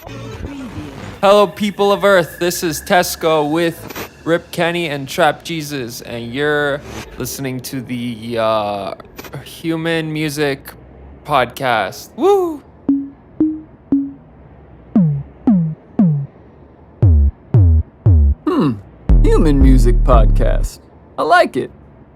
Hello, people of Earth. This is Tesko with Rip Kenny and Trap Jesus, and you're listening to the Human Music Podcast. Woo! Human Music Podcast. I like it.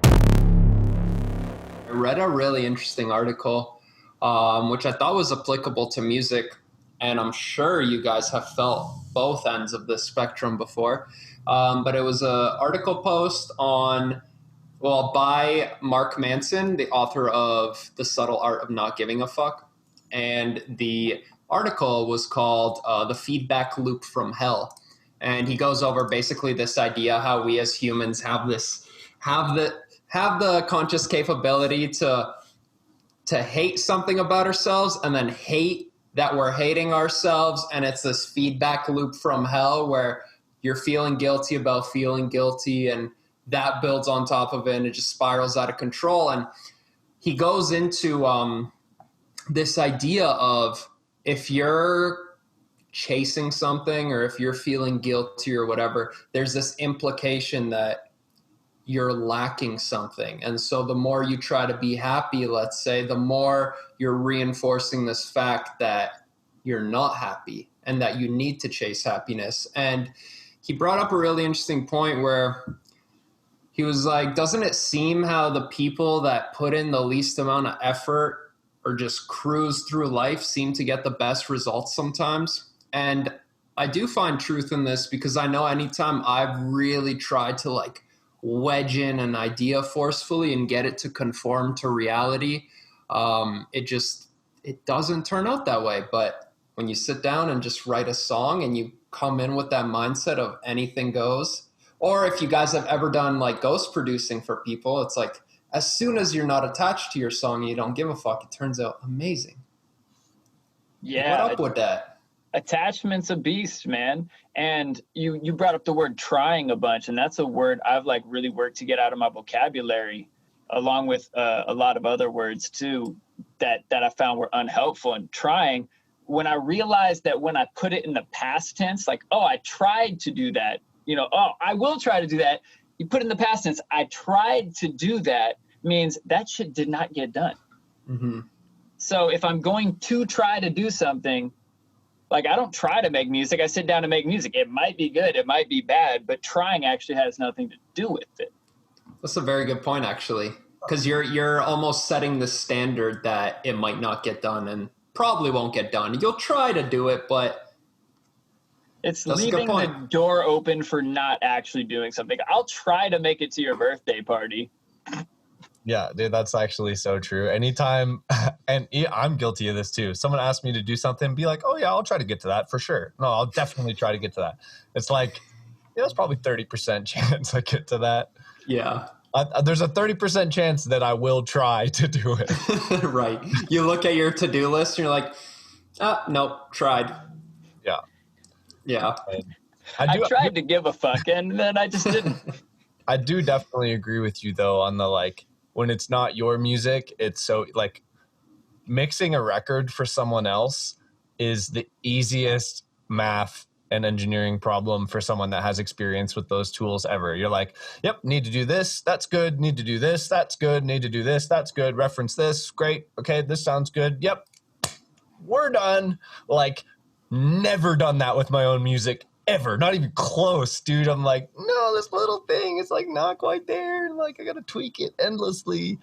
I read a really interesting article, which I thought was applicable to music, and I'm sure you guys have felt both ends of the spectrum before. But it was an article post by Mark Manson, the author of The Subtle Art of Not Giving a Fuck. And the article was called The Feedback Loop from Hell. And he goes over basically this idea how we as humans have the conscious capability to hate something about ourselves and then hate that we're hating ourselves. And it's this feedback loop from hell where you're feeling guilty about feeling guilty, and that builds on top of it, and it just spirals out of control. And he goes into this idea of if you're chasing something or if you're feeling guilty or whatever, there's this implication that you're lacking something. And so the more you try to be happy, let's say, the more you're reinforcing this fact that you're not happy and that you need to chase happiness. And he brought up a really interesting point where he was like, doesn't it seem how the people that put in the least amount of effort or just cruise through life seem to get the best results sometimes? And I do find truth in this because I know anytime I've really tried to wedge in an idea forcefully and get it to conform to reality, it doesn't turn out that way. But when you sit down and just write a song and you come in with that mindset of anything goes, or if you guys have ever done ghost producing for people, it's like as soon as you're not attached to your song and you don't give a fuck, it turns out amazing. Yeah. What up with that? Attachment's a beast, man. And you brought up the word trying a bunch, and that's a word I've really worked to get out of my vocabulary, along with a lot of other words too that I found were unhelpful. And trying, when I realized that when I put it in the past tense, I tried to do that, I will try to do that. You put it in the past tense, I tried to do that, means that shit did not get done. Mm-hmm. So if I'm going to try to do something, I don't try to make music. I sit down to make music. It might be good. It might be bad, but trying actually has nothing to do with it. That's a very good point, actually, because you're almost setting the standard that it might not get done and probably won't get done. You'll try to do it, but it's leaving the door open for not actually doing something. I'll try to make it to your birthday party. Yeah, dude, that's actually so true. Anytime, and I'm guilty of this too. Someone asks me to do something, be like, oh yeah, I'll try to get to that for sure. No, I'll definitely try to get to that. It's it's probably 30% chance I get to that. Yeah. There's a 30% chance that I will try to do it. Right. You look at your to-do list and you're like, nope, tried. Yeah. Yeah. I tried to give a fuck and then I just didn't. I do definitely agree with you though on the when it's not your music, it's so mixing a record for someone else is the easiest math and engineering problem for someone that has experience with those tools ever. You're like, yep, need to do this, that's good, need to do this, that's good, need to do this, that's good, reference this, great, okay, this sounds good, yep, we're done. Never done that with my own music ever, not even close, dude. I'm like, no, this little thing is not quite there, and I gotta tweak it endlessly.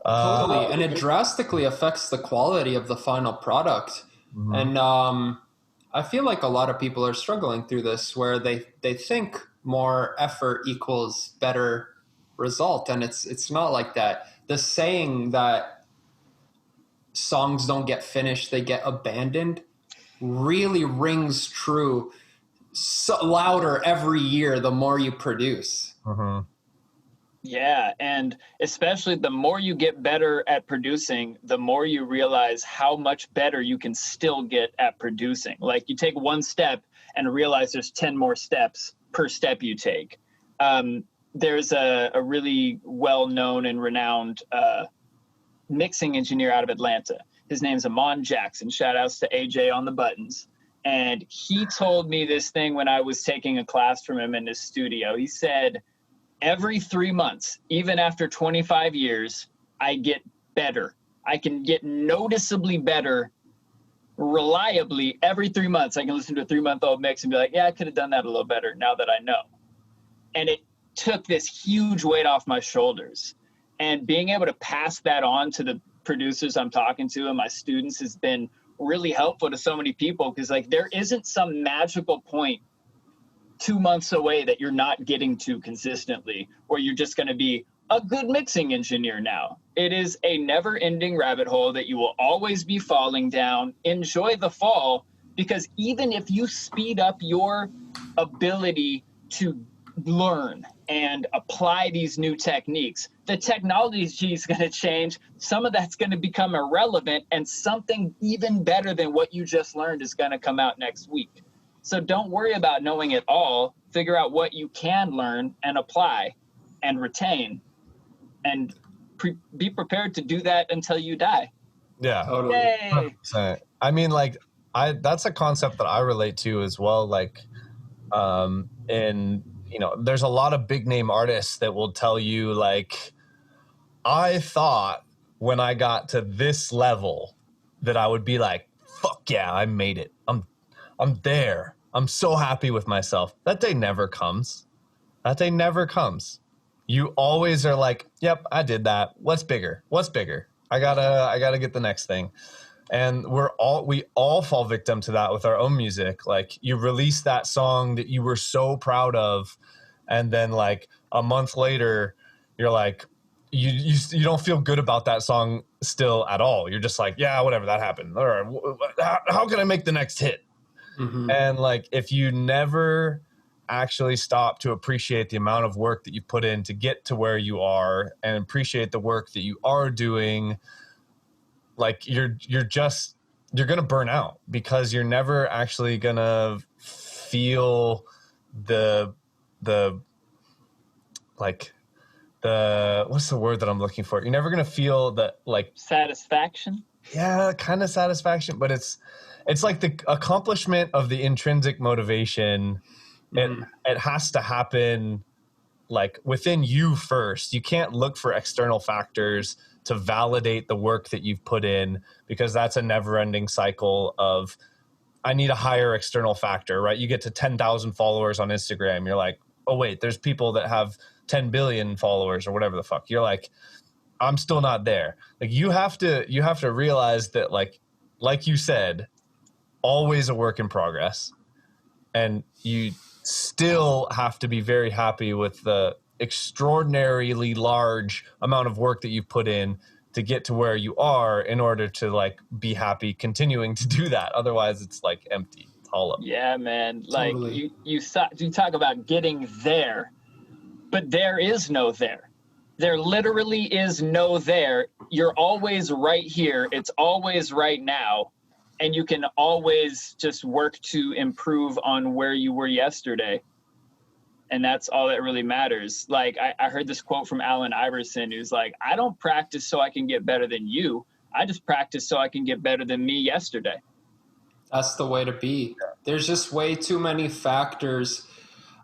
Totally, and it drastically affects the quality of the final product. Mm-hmm. And I feel like a lot of people are struggling through this, where they think more effort equals better result, and it's not like that. The saying that songs don't get finished, they get abandoned, really rings true. So louder every year the more you produce. Mm-hmm. Yeah, and especially the more you get better at producing, the more you realize how much better you can still get at producing. You take one step and realize there's 10 more steps per step you take. There's a really well-known and renowned mixing engineer out of Atlanta. His name's Amon Jackson. Shout outs to AJ on the buttons. And he told me this thing when I was taking a class from him in his studio. He said, every 3 months, even after 25 years, I get better. I can get noticeably better reliably every 3 months. I can listen to a 3-month-old mix and be like, yeah, I could have done that a little better now that I know. And it took this huge weight off my shoulders. And being able to pass that on to the producers I'm talking to and my students has been really helpful to so many people, because like there isn't some magical point 2 months away that you're not getting to consistently, or you're just going to be a good mixing engineer now. It is a never-ending rabbit hole that you will always be falling down. Enjoy the fall, because even if you speed up your ability to learn and apply these new techniques, the technology is going to change. Some of that's going to become irrelevant, and something even better than what you just learned is going to come out next week. So don't worry about knowing it all. Figure out what you can learn and apply and retain, and be prepared to do that until you die. Yeah. Totally. Yay! 100%. I mean, like, that's a concept that I relate to as well. Like, there's a lot of big name artists that will tell you, like, I thought when I got to this level that I would be like, fuck yeah, I made it. I'm there. I'm so happy with myself. That day never comes. That day never comes. You always are like, yep, I did that. What's bigger? What's bigger? I gotta get the next thing. And we all fall victim to that with our own music. Like, you release that song that you were so proud of, and then like a month later, you're like, you don't feel good about that song still at all. You're just like, yeah, whatever, that happened. All right, how can I make the next hit? Mm-hmm. And like, if you never actually stop to appreciate the amount of work that you put in to get to where you are, and appreciate the work that you are doing, like you're gonna burn out, because you're never actually gonna feel the what's the word that I'm looking for? You're never gonna feel that, like, satisfaction. Yeah, kind of satisfaction, but it's like the accomplishment of the intrinsic motivation. It has to happen like within you first. You can't look for external factors to validate the work that you've put in, because that's a never-ending cycle of, I need a higher external factor, right? You get to 10,000 followers on Instagram. You're like, oh wait, there's people that have 10 billion followers or whatever the fuck. You're like, I'm still not there. Like, you have to realize that, like you said, always a work in progress. And you still have to be very happy with the extraordinarily large amount of work that you've put in to get to where you are, in order to like be happy continuing to do that. Otherwise it's like empty, it's hollow. Yeah, man. Like, Totally. you talk about getting there, but there is no there. There literally is no there. You're always right here. It's always right now. And you can always just work to improve on where you were yesterday. And that's all that really matters. Like, I heard this quote from Allen Iverson, who's like, I don't practice so I can get better than you. I just practice so I can get better than me yesterday. That's the way to be. There's just way too many factors.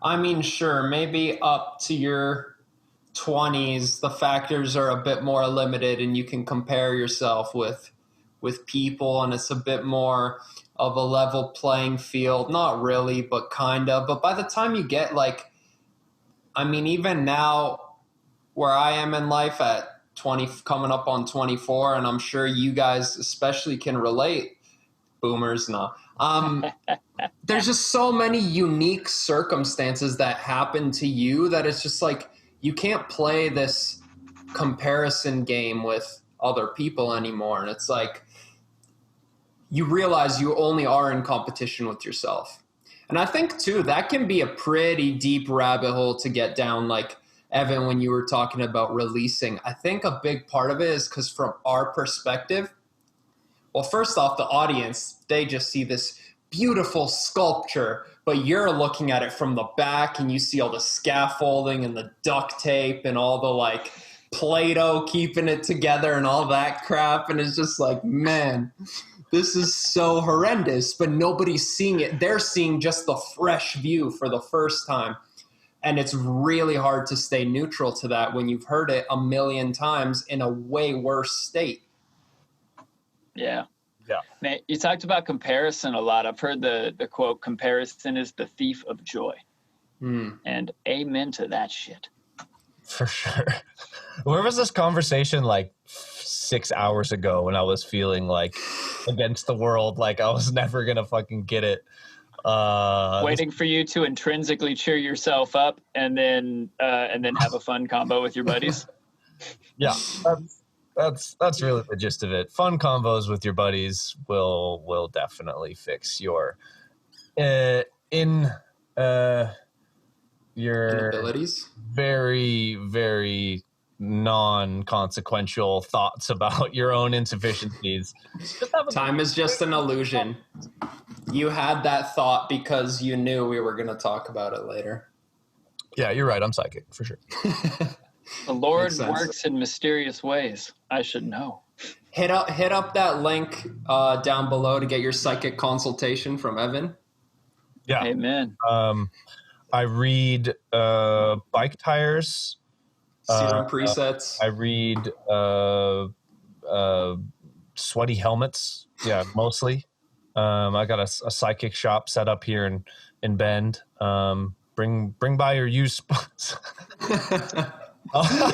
I mean, sure, maybe up to your 20s, the factors are a bit more limited and you can compare yourself with people, and it's a bit more of a level playing field. Not really, but kind of. But by the time you get like, I mean, even now where I am in life at 20, coming up on 24, and I'm sure you guys especially can relate, boomers, no. There's just so many unique circumstances that happen to you that it's just like, you can't play this comparison game with other people anymore. And it's like, you realize you only are in competition with yourself. And I think too, that can be a pretty deep rabbit hole to get down. Like, Evan, when you were talking about releasing, I think a big part of it is because from our perspective, well, first off, the audience, they just see this beautiful sculpture, but you're looking at it from the back and you see all the scaffolding and the duct tape and all the like Play-Doh keeping it together and all that crap. And it's just like, man, this is so horrendous, but nobody's seeing it. They're seeing just the fresh view for the first time. And it's really hard to stay neutral to that when you've heard it a million times in a way worse state. Yeah. Yeah. Man, you talked about comparison a lot. I've heard the quote, comparison is the thief of joy. And amen to that shit. For sure. Where was this conversation like 6 hours ago when I was feeling like against the world, like I was never going to fucking get it? Waiting for you to intrinsically cheer yourself up and then have a fun combo with your buddies. Yeah, that's really the gist of it. Fun combos with your buddies will definitely fix your your Inabilities. very, very non-consequential thoughts about your own insufficiencies. Time is just an illusion. You had that thought because you knew we were going to talk about it later. Yeah, you're right. I'm psychic for sure. The Lord works in mysterious ways. I should know. Hit up that link down below to get your psychic consultation from Evan. Yeah. Amen. I read bike tires. Serum presets. I read sweaty helmets. Yeah, mostly. I got a psychic shop set up here in Bend. Bring by your used spots. I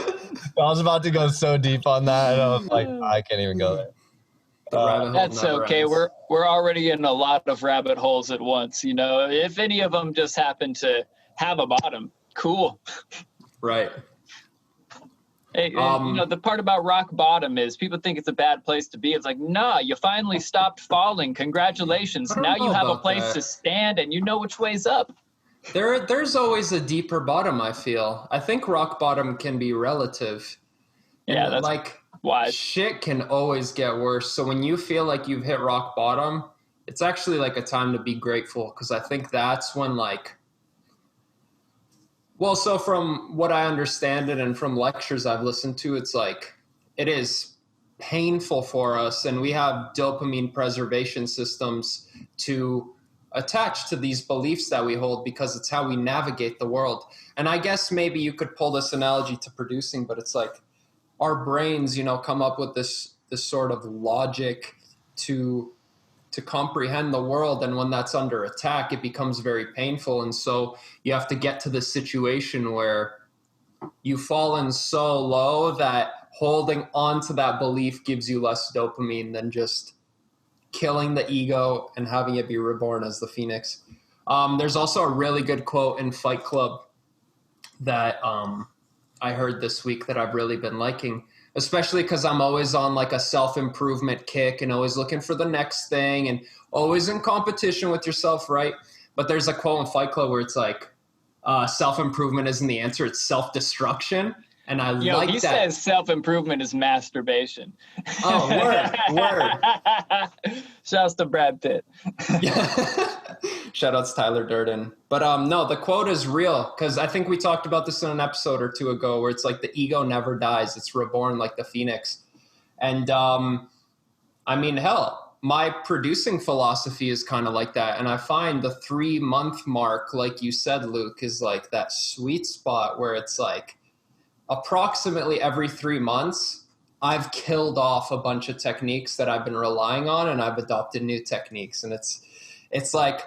was about to go so deep on that, and I was like, I can't even go there. That's okay. Ends. We're already in a lot of rabbit holes at once. You know, if any of them just happen to have a bottom, cool. Right. Hey, you know, the part about rock bottom is people think it's a bad place to be. It's like, nah, you finally stopped falling. Congratulations. Now you have a place to stand and you know which way's up. There's always a deeper bottom, I feel. I think rock bottom can be relative. Yeah, that's like wise. Shit can always get worse. So when you feel like you've hit rock bottom, it's actually like a time to be grateful, because I think that's when so from what I understand it and from lectures I've listened to, it's like it is painful for us, and we have dopamine preservation systems to attach to these beliefs that we hold because it's how we navigate the world. And I guess maybe you could pull this analogy to producing, but it's like our brains, come up with this sort of logic to comprehend the world, and when that's under attack, it becomes very painful. And so you have to get to this situation where you've fallen so low that holding on to that belief gives you less dopamine than just killing the ego and having it be reborn as the phoenix. There's also a really good quote in Fight Club that I heard this week that I've really been liking, especially because I'm always on like a self-improvement kick and always looking for the next thing and always in competition with yourself, right? But there's a quote in Fight Club where it's like, self-improvement isn't the answer, it's self-destruction. And I like that. He says self-improvement is masturbation. Oh, word. Shouts to Brad Pitt. Shout outs Tyler Durden. But no, the quote is real, because I think we talked about this in an episode or two ago where it's like the ego never dies. It's reborn like the phoenix. And hell, my producing philosophy is kind of like that. And I find the 3-month mark, like you said, Luke, is like that sweet spot where it's like approximately every 3 months, I've killed off a bunch of techniques that I've been relying on, and I've adopted new techniques. And it's like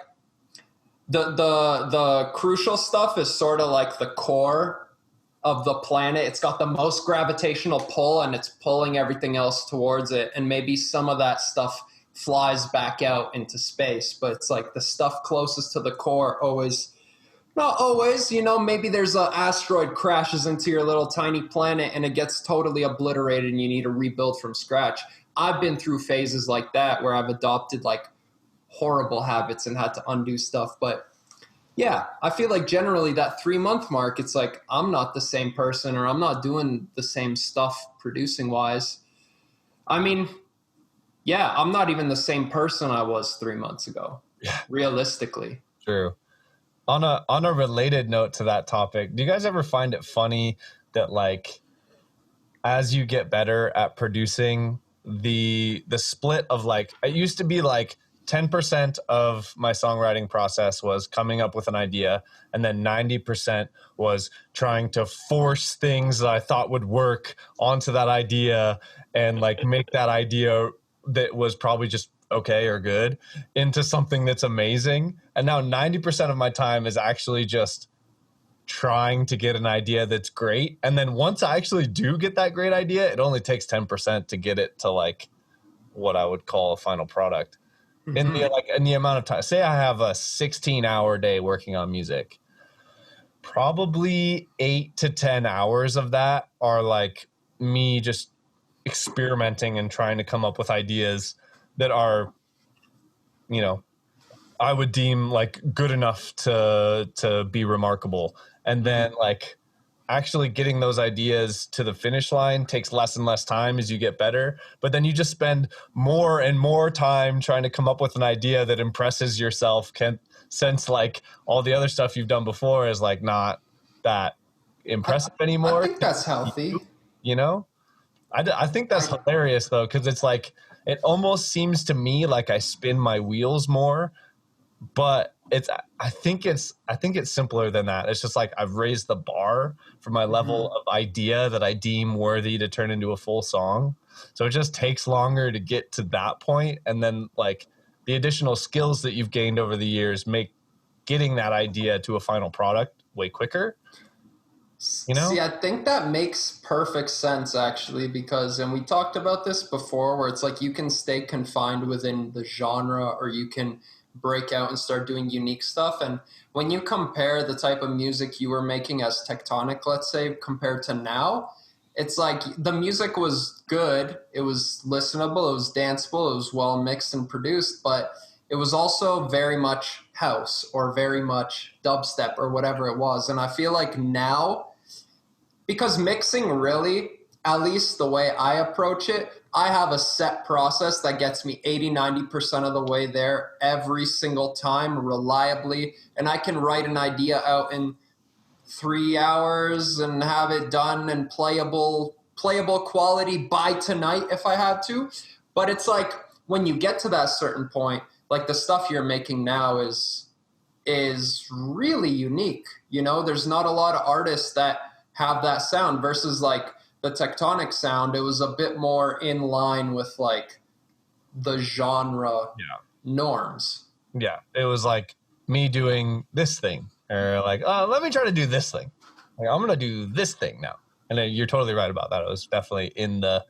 the crucial stuff is sort of like the core of the planet. It's got the most gravitational pull, and it's pulling everything else towards it. And maybe some of that stuff flies back out into space, but it's like the stuff closest to the core always. Not always, maybe there's an asteroid crashes into your little tiny planet and it gets totally obliterated and you need to rebuild from scratch. I've been through phases like that where I've adopted like horrible habits and had to undo stuff. But yeah, I feel like generally that 3-month mark, it's like I'm not the same person, or I'm not doing the same stuff producing wise. Yeah, I'm not even the same person I was 3 months ago, realistically. True. On a related note to that topic, do you guys ever find it funny that like as you get better at producing, the split of like, it used to be like 10% of my songwriting process was coming up with an idea, and then 90% was trying to force things that I thought would work onto that idea and like make that idea that was probably just okay or good into something that's amazing. And now 90% of my time is actually just trying to get an idea that's great. And then once I actually do get that great idea, it only takes 10% to get it to like what I would call a final product. In the amount of time, say I have a 16-hour day working on music, probably 8 to 10 hours of that are like me just experimenting and trying to come up with ideas that are, you know, I would deem like good enough to be remarkable. And then like actually getting those ideas to the finish line takes less and less time as you get better. But then you just spend more and more time trying to come up with an idea that impresses yourself, since like all the other stuff you've done before is like not that impressive anymore. I think that's healthy. You know? I think that's hilarious though, because it's like, it almost seems to me like I spin my wheels more, but I think it's simpler than that. It's just like I've raised the bar for my level of idea that I deem worthy to turn into a full song. So it just takes longer to get to that point, and then like the additional skills that you've gained over the years make getting that idea to a final product way quicker. You know? See, I think that makes perfect sense actually, because, and we talked about this before, where it's like you can stay confined within the genre, or you can break out and start doing unique stuff. And when you compare the type of music you were making as Tectonic, let's say, compared to now, it's like the music was good, it was listenable, it was danceable, it was well mixed and produced, but it was also very much house or very much dubstep or whatever it was. And I feel like now, because mixing really, at least the way I approach it, I have a set process that gets me 80-90% of the way there every single time reliably. And I can write an idea out in 3 hours and have it done and playable quality by tonight if I had to. But it's like when you get to that certain point, like the stuff you're making now is really unique. You know, there's not a lot of artists that have that sound versus like the Tectonic sound. It was a bit more in line with like the genre norms. Yeah, it was like me doing this thing, or like, oh, let me try to do this thing. Like, I'm gonna do this thing now. And then you're totally right about that. It was definitely in the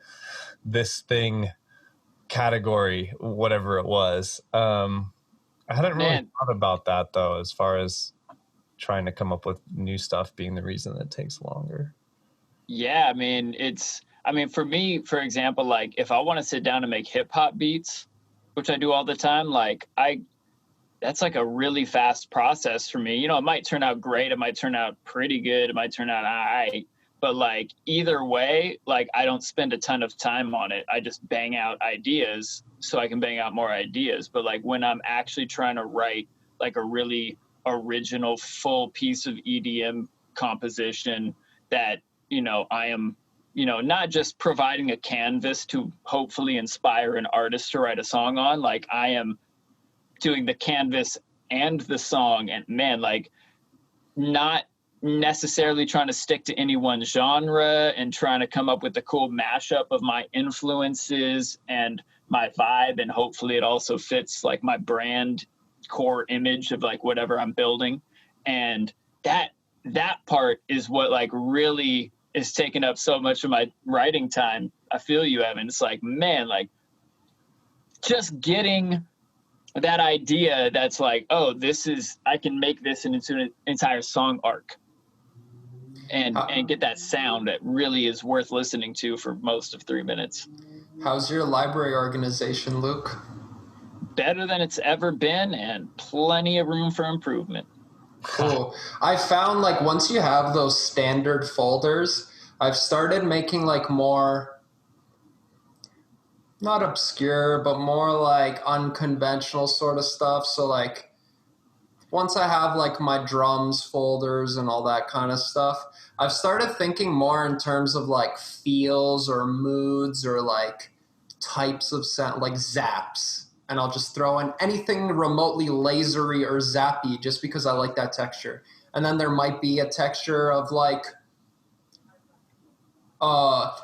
this thing category, whatever it was. I hadn't really thought about that though, as far as trying to come up with new stuff being the reason that it takes longer. Yeah, I mean, for me, for example, like if I want to sit down and make hip hop beats, which I do all the time, like that's like a really fast process for me. You know, it might turn out great, it might turn out pretty good, it might turn out all right, but like either way, like I don't spend a ton of time on it. I just bang out ideas so I can bang out more ideas. But like when I'm actually trying to write like a really original full piece of EDM composition that, you know, I am, you know, not just providing a canvas to hopefully inspire an artist to write a song on, like I am doing the canvas and the song, and man, like not necessarily trying to stick to any one genre and trying to come up with a cool mashup of my influences and my vibe, and hopefully it also fits like my brand core image of like whatever I'm building. And that part is what like really is taking up so much of my writing time. I feel you, Evan. It's like, man, like just getting that idea that's like, oh, I can make this into an entire song arc and get that sound that really is worth listening to for most of 3 minutes. How's your library organization, Luke? Better than it's ever been, and plenty of room for improvement. Cool. I found like once you have those standard folders, I've started making like more, not obscure, but more like unconventional sort of stuff. So like once I have like my drums folders and all that kind of stuff, I've started thinking more in terms of like feels or moods or like types of sound, like zaps, and I'll just throw in anything remotely lasery or zappy just because I like that texture. And then there might be a texture of like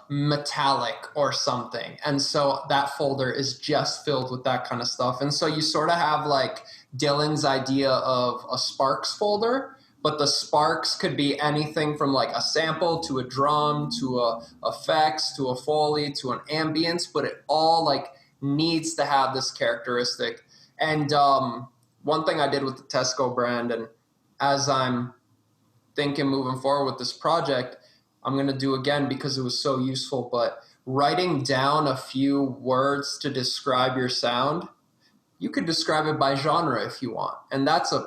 metallic or something, and so that folder is just filled with that kind of stuff. And so you sort of have like Dylan's idea of a Sparks folder, but the Sparks could be anything from like a sample to a drum to a effects to a Foley to an ambience, but it all like needs to have this characteristic. And one thing I did with the Tesko brand, and as I'm thinking moving forward with this project, I'm going to do again because it was so useful, but writing down a few words to describe your sound. You could describe it by genre if you want. And that's a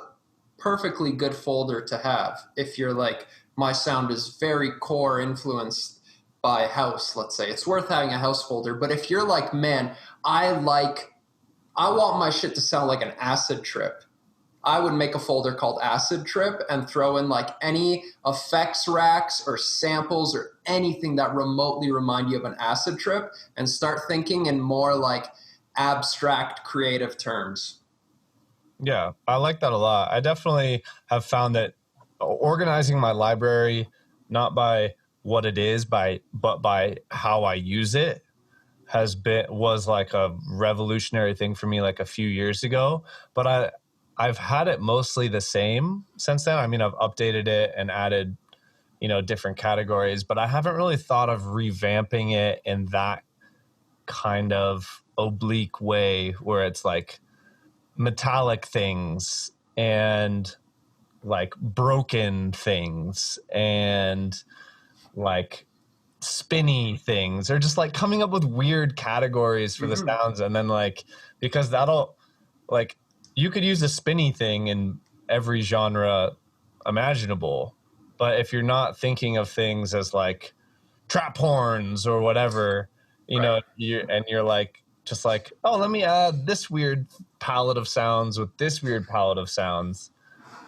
perfectly good folder to have if you're like, my sound is very core influenced by house, let's say. It's worth having a house folder. But if you're like, man, I want my shit to sound like an acid trip, I would make a folder called Acid Trip and throw in like any effects racks or samples or anything that remotely remind you of an acid trip, and start thinking in more like abstract creative terms. Yeah, I like that a lot. I definitely have found that organizing my library, not by what it is, but by how I use it, was like a revolutionary thing for me like a few years ago. But I've had it mostly the same since then. I mean, I've updated it and added, different categories, but I haven't really thought of revamping it in that kind of oblique way where it's like metallic things and like broken things and like spinny things, or just like coming up with weird categories for the sounds. And then like, because that'll like, you could use a spinny thing in every genre imaginable, but if you're not thinking of things as like trap horns or whatever, you're like, just like, oh, let me add this weird palette of sounds with this weird palette of sounds,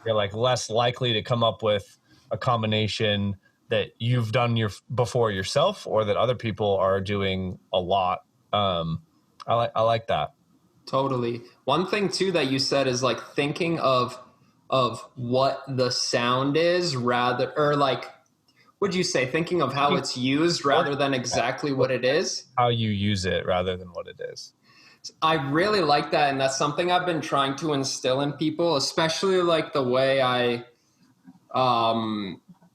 you're like less likely to come up with a combination that you've done before yourself, or that other people are doing a lot. I like that. Totally. One thing too that you said is like thinking of what the sound is rather, or like, would you say thinking of how it's used rather than exactly what it is? How you use it rather than what it is. I really like that, and that's something I've been trying to instill in people, especially like the way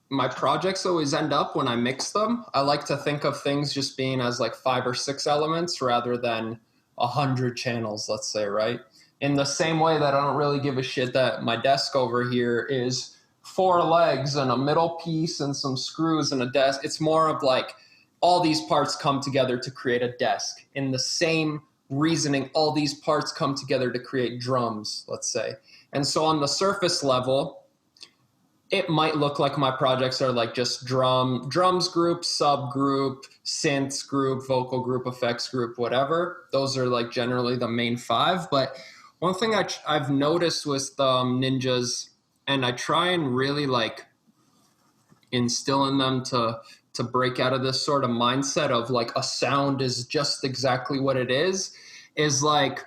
my projects always end up when I mix them. I like to think of things just being as like 5 or 6 elements rather than 100 channels, let's say, right? In the same way that I don't really give a shit that my desk over here is 4 legs and a middle piece and some screws and a desk. It's more of like all these parts come together to create a desk. In the same reasoning, all these parts come together to create drums, let's say. And so on the surface level, it might look like my projects are like just drums group, subgroup, synths group, vocal group, effects group, whatever. Those are like generally the main 5. But one thing I've noticed with ninjas, and I try and really like instill in them to break out of this sort of mindset of like a sound is just exactly what it is like,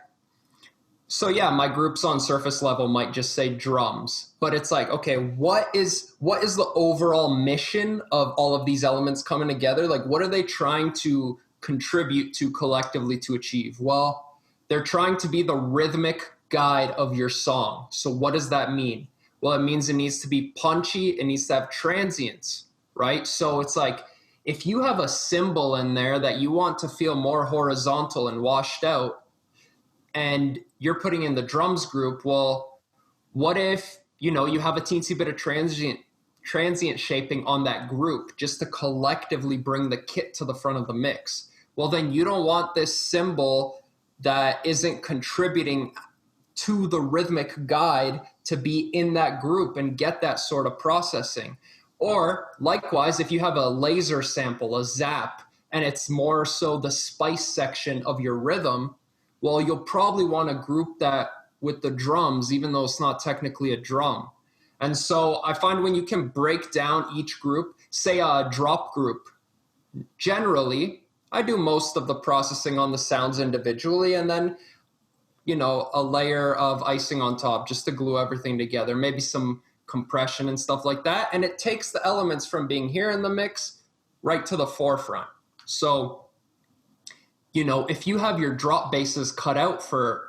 so yeah, my groups on surface level might just say drums, but it's like, okay, what is the overall mission of all of these elements coming together? Like, what are they trying to contribute to collectively to achieve? Well, they're trying to be the rhythmic guide of your song. So what does that mean? Well, it means it needs to be punchy. It needs to have transients, right? So it's like, if you have a cymbal in there that you want to feel more horizontal and washed out, and you're putting in the drums group, well, what if, you have a teensy bit of transient shaping on that group just to collectively bring the kit to the front of the mix? Well, then you don't want this cymbal that isn't contributing to the rhythmic guide to be in that group and get that sort of processing. Or likewise, if you have a laser sample, a zap, and it's more so the spice section of your rhythm, well, you'll probably want to group that with the drums, even though it's not technically a drum. And so I find when you can break down each group, say a drop group, generally I do most of the processing on the sounds individually, and then, a layer of icing on top just to glue everything together, maybe some compression and stuff like that. And it takes the elements from being here in the mix right to the forefront. So, if you have your drop basses cut out for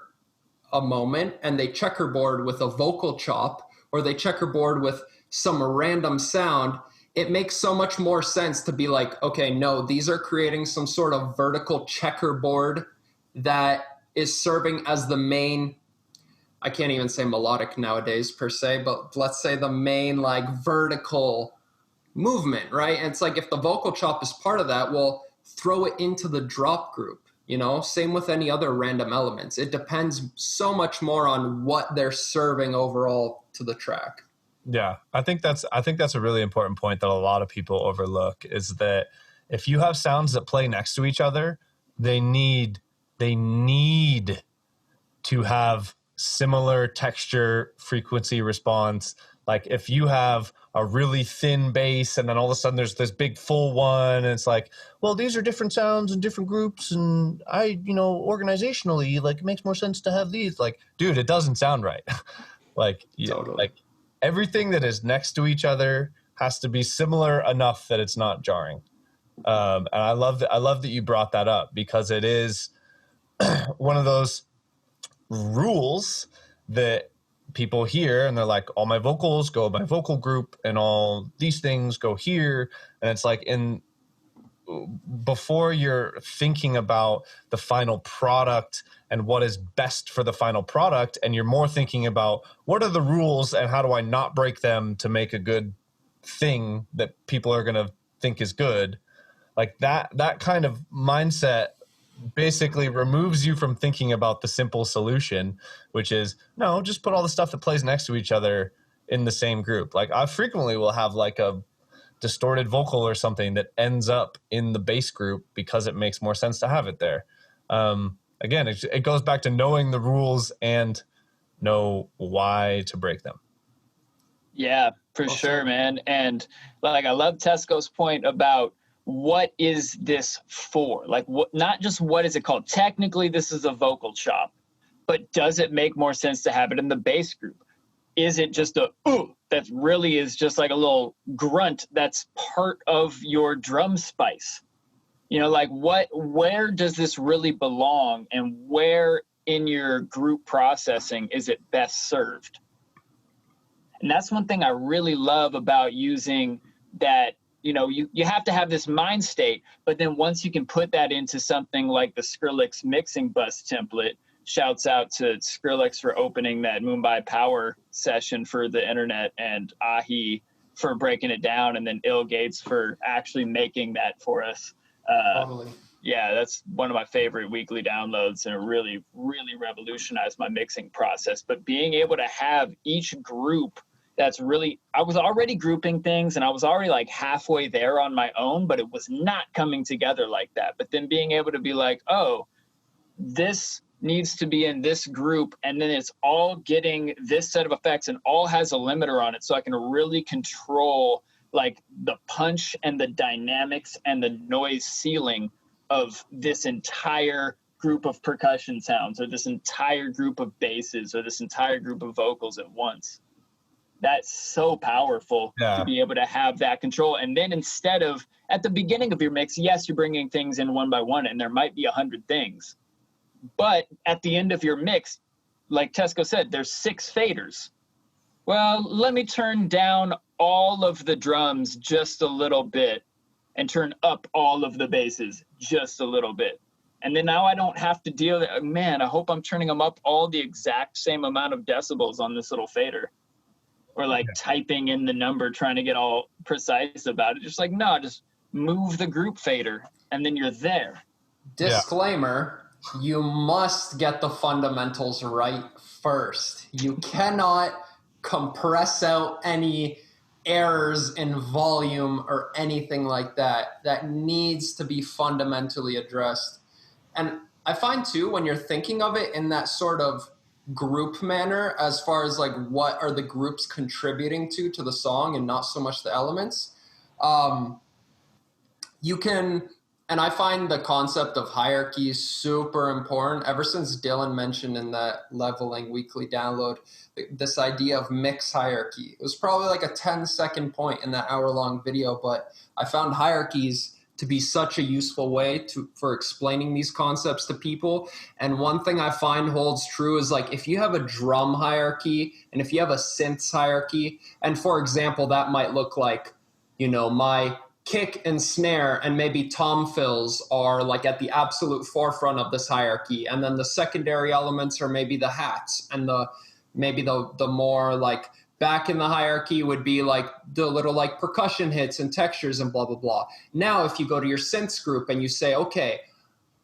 a moment and they checkerboard with a vocal chop, or they checkerboard with some random sound, it makes so much more sense to be like, okay, no, these are creating some sort of vertical checkerboard that is serving as the main, I can't even say melodic nowadays per se, but let's say the main like vertical movement, right? And it's like, if the vocal chop is part of that, well, throw it into the drop group. Same with any other random elements. It depends so much more on what they're serving overall to the track. Yeah, I think that's a really important point that a lot of people overlook, is that if you have sounds that play next to each other, they need to have similar texture, frequency response. Like if you have a really thin bass and then all of a sudden there's this big full one, and it's like, well, these are different sounds and different groups, and organizationally, like, it makes more sense to have these. Like, dude, it doesn't sound right. Totally. Like everything that is next to each other has to be similar enough that it's not jarring. And I love that you brought that up, because it is one of those rules that people hear and they're like, all my vocals go my vocal group and all these things go here. And it's like, before you're thinking about the final product and what is best for the final product, and you're more thinking about what are the rules and how do I not break them to make a good thing that people are going to think is good, like that kind of mindset basically removes you from thinking about the simple solution, which is, no, just put all the stuff that plays next to each other in the same group. Like, I frequently will have like a distorted vocal or something that ends up in the bass group because it makes more sense to have it there. Again, it goes back to knowing the rules and know why to break them. Yeah, for sure, man. And like, I love Tesko's point about what is this for? Like, what, not just what is it called? Technically, this is a vocal chop, but does it make more sense to have it in the bass group? Is it just a ooh that really is just like a little grunt that's part of your drum spice? Like, where does this really belong, and where in your group processing is it best served? And that's one thing I really love about using that. You have to have this mind state, but then once you can put that into something like the Skrillex mixing bus template, shouts out to Skrillex for opening that Mumbai Power session for the internet, and Ahi for breaking it down, and then ill.Gates for actually making that for us. Totally. Yeah, that's one of my favorite weekly downloads, and it really, really revolutionized my mixing process. But being able to have each group I was already grouping things and I was already like halfway there on my own, but it was not coming together like that. But then being able to be like, oh, this needs to be in this group, and then it's all getting this set of effects and all has a limiter on it, so I can really control like the punch and the dynamics and the noise ceiling of this entire group of percussion sounds, or this entire group of basses, or this entire group of vocals at once. That's so powerful to be able to have that control. And then instead of at the beginning of your mix, yes, you're bringing things in one by one, and there might be 100 things. But at the end of your mix, like Tesko said, there's 6 faders. Well, let me turn down all of the drums just a little bit and turn up all of the basses just a little bit. And then now I don't have to deal with, man, I hope I'm turning them up all the exact same amount of decibels on this little fader. Or like typing in the number, trying to get all precise about it. Just like, no, just move the group fader and then you're there. Disclaimer, you must get the fundamentals right first. You cannot compress out any errors in volume or anything like that. That needs to be fundamentally addressed. And I find too, when you're thinking of it in that sort of group manner, as far as like what are the groups contributing to the song and not so much the elements, you can And I find the concept of hierarchies super important. Ever since Dylan mentioned in that leveling weekly download, this idea of mix hierarchy. It was probably like a 10-second point in that hour-long video, but I found hierarchies to be such a useful way for explaining these concepts to people. And one thing I find holds true is like if you have a drum hierarchy and if you have a synths hierarchy, and for example, that might look like, my kick and snare and maybe tom fills are like at the absolute forefront of this hierarchy, and then the secondary elements are maybe the hats, and the more like back in the hierarchy would be like the little like percussion hits and textures and blah blah blah. Now if you go to your synths group and you say, okay,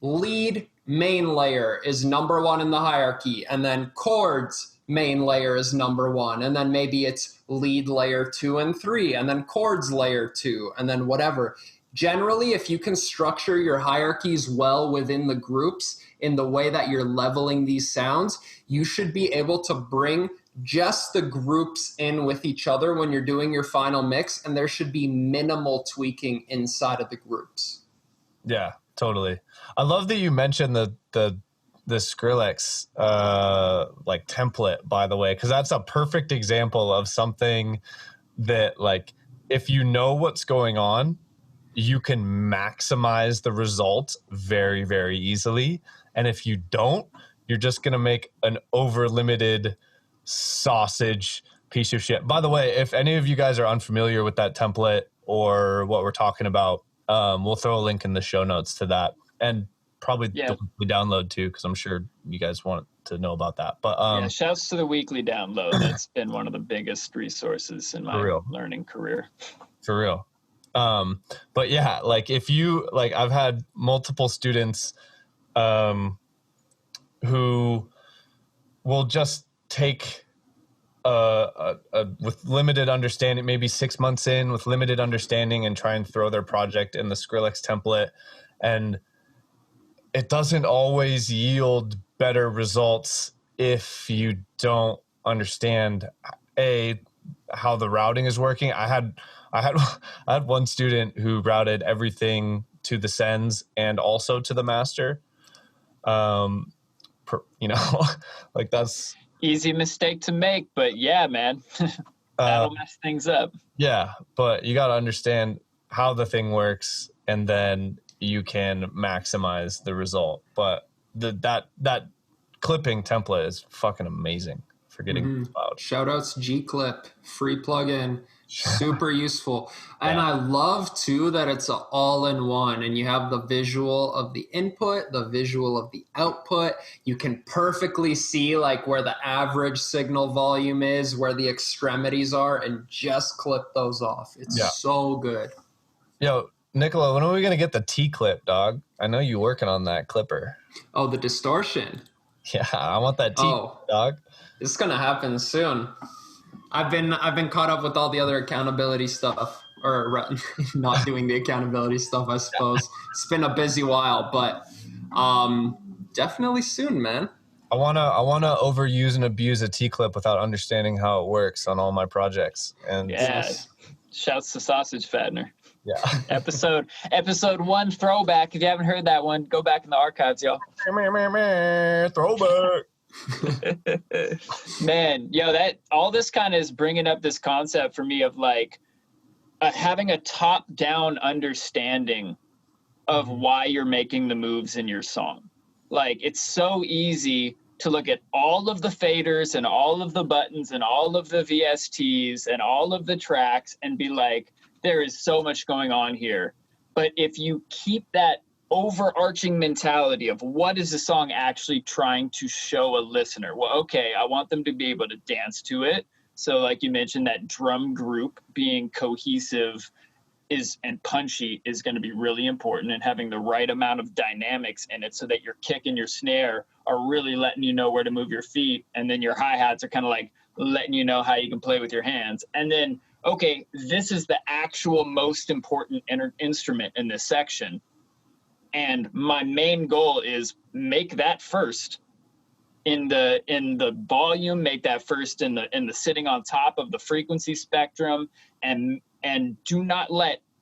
lead main layer is number one in the hierarchy, and then chords main layer is number one, and then maybe it's lead layer 2 and 3, and then chords layer 2, and then whatever. Generally, if you can structure your hierarchies well within the groups in the way that you're leveling these sounds, you should be able to bring just the groups in with each other when you're doing your final mix, and there should be minimal tweaking inside of the groups. Yeah, totally. I love that you mentioned the Skrillex like template, by the way, because that's a perfect example of something that, like, if you know what's going on, you can maximize the result very, very easily. And if you don't, you're just going to make an over limited sausage piece of shit. By the way, if any of you guys are unfamiliar with that template or what we're talking about, we'll throw a link in the show notes to that, and probably the weekly download too, because I'm sure you guys want to know about that. But shouts to the weekly download. That's been one of the biggest resources in my learning career. For real. But yeah, like if you like, I've had multiple students who will just take with limited understanding, maybe 6 months in with limited understanding, and try and throw their project in the Skrillex template, and it doesn't always yield better results if you don't understand how the routing is working. I had one student who routed everything to the sends and also to the master. Like that's easy mistake to make, but yeah, man, that'll mess things up. Yeah, but you got to understand how the thing works, and then you can maximize the result. But that clipping template is fucking amazing for getting out. Shout outs G-Clip, free plugin, super useful. And I love too that it's an all-in-one, and you have the visual of the input, the visual of the output. You can perfectly see like where the average signal volume is, where the extremities are, and just clip those off. It's so good. Yo, Nicola, when are we going to get the T-clip, dog? I know you're working on that clipper. Oh, the distortion. Yeah, I want that T-clip, dog. It's going to happen soon. I've been caught up with all the other accountability stuff, or not doing the accountability stuff, I suppose. It's been a busy while, but definitely soon, man. I wanna overuse and abuse a T-clip without understanding how it works on all my projects. And shouts to Sausage Fattener. Yeah. Episode 1 throwback. If you haven't heard that one, go back in the archives, y'all. Throwback. Man, that all this kind of is bringing up this concept for me of like having a top-down understanding of why you're making the moves in your song. Like, it's so easy to look at all of the faders and all of the buttons and all of the VSTs and all of the tracks and be like, there is so much going on here. But if you keep that overarching mentality of what is the song actually trying to show a listener? Well, okay, I want them to be able to dance to it. So like you mentioned, that drum group being cohesive and punchy is going to be really important, and having the right amount of dynamics in it so that your kick and your snare are really letting you know where to move your feet, and then your hi-hats are kind of like letting you know how you can play with your hands. And then, okay, this is the actual most important instrument in this section. And my main goal is make that first in the volume, make that first in the sitting on top of the frequency spectrum, and do not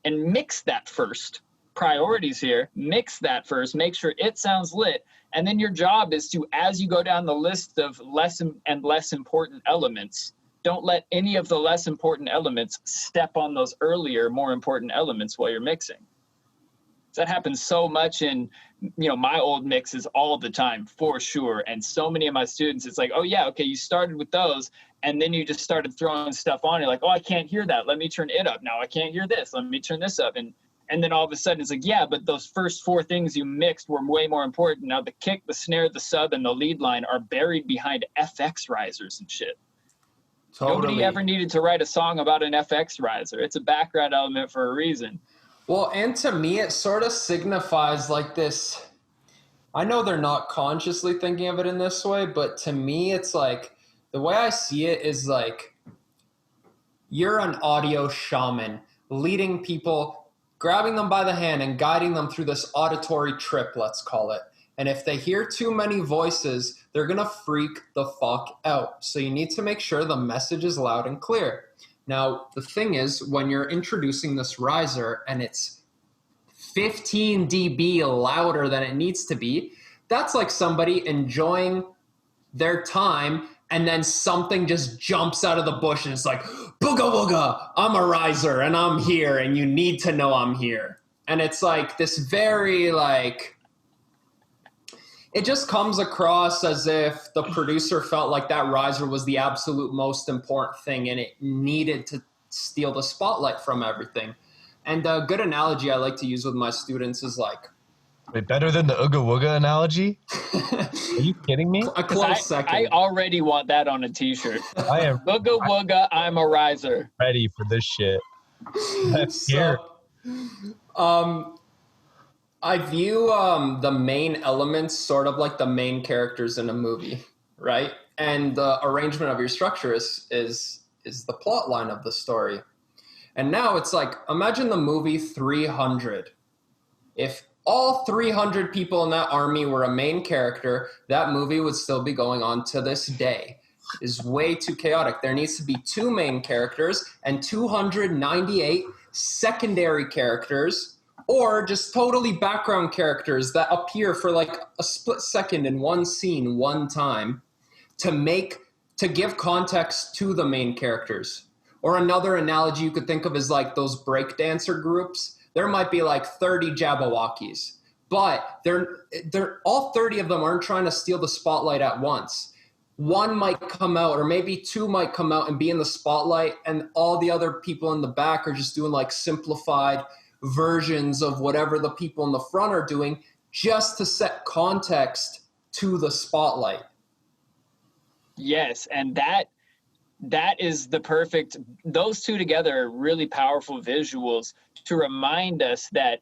and mix that first priorities here, mix that first, make sure it sounds lit. And then your job is to, as you go down the list of less and less important elements, don't let any of the less important elements step on those earlier, more important elements while you're mixing. That happens so much in, my old mixes all the time, for sure. And so many of my students, it's like, oh yeah, okay, you started with those, and then you just started throwing stuff on. You're like, oh, I can't hear that. Let me turn it up. Now I can't hear this. Let me turn this up. And then all of a sudden it's like, yeah, but those first 4 things you mixed were way more important. Now the kick, the snare, the sub, and the lead line are buried behind FX risers and shit. Totally. Nobody ever needed to write a song about an FX riser. It's a background element for a reason. Well, and to me, it sort of signifies like this. I know they're not consciously thinking of it in this way, but to me, it's like the way I see it is like you're an audio shaman leading people, grabbing them by the hand and guiding them through this auditory trip, let's call it. And if they hear too many voices, they're going to freak the fuck out. So you need to make sure the message is loud and clear. Now, the thing is, when you're introducing this riser and it's 15 dB louder than it needs to be, that's like somebody enjoying their time and then something just jumps out of the bush and it's like, booga booga, I'm a riser and I'm here and you need to know I'm here. And it's like this very like, it just comes across as if the producer felt like that riser was the absolute most important thing and it needed to steal the spotlight from everything. And a good analogy I like to use with my students is like... Wait, better than the Ooga Wooga analogy? Are you kidding me? A close second. I already want that on a t-shirt. I am Ooga Wooga, I'm a riser. ready for this shit. Let's hear. I view the main elements sort of like the main characters in a movie, right? And the arrangement of your structure is the plot line of the story. And now it's like, imagine the movie 300. If all 300 people in that army were a main character, that movie would still be going on to this day. It is way too chaotic. There needs to be 2 main characters and 298 secondary characters, or just totally background characters that appear for like a split second in one scene, one time, to give context to the main characters. Or another analogy you could think of is like those breakdancer groups. There might be like 30 Jabberwockies, but they're all 30 of them aren't trying to steal the spotlight at once. One might come out, or maybe 2 might come out and be in the spotlight, and all the other people in the back are just doing like simplified versions of whatever the people in the front are doing, just to set context to the spotlight. Yes, and that is the perfect, those two together are really powerful visuals to remind us that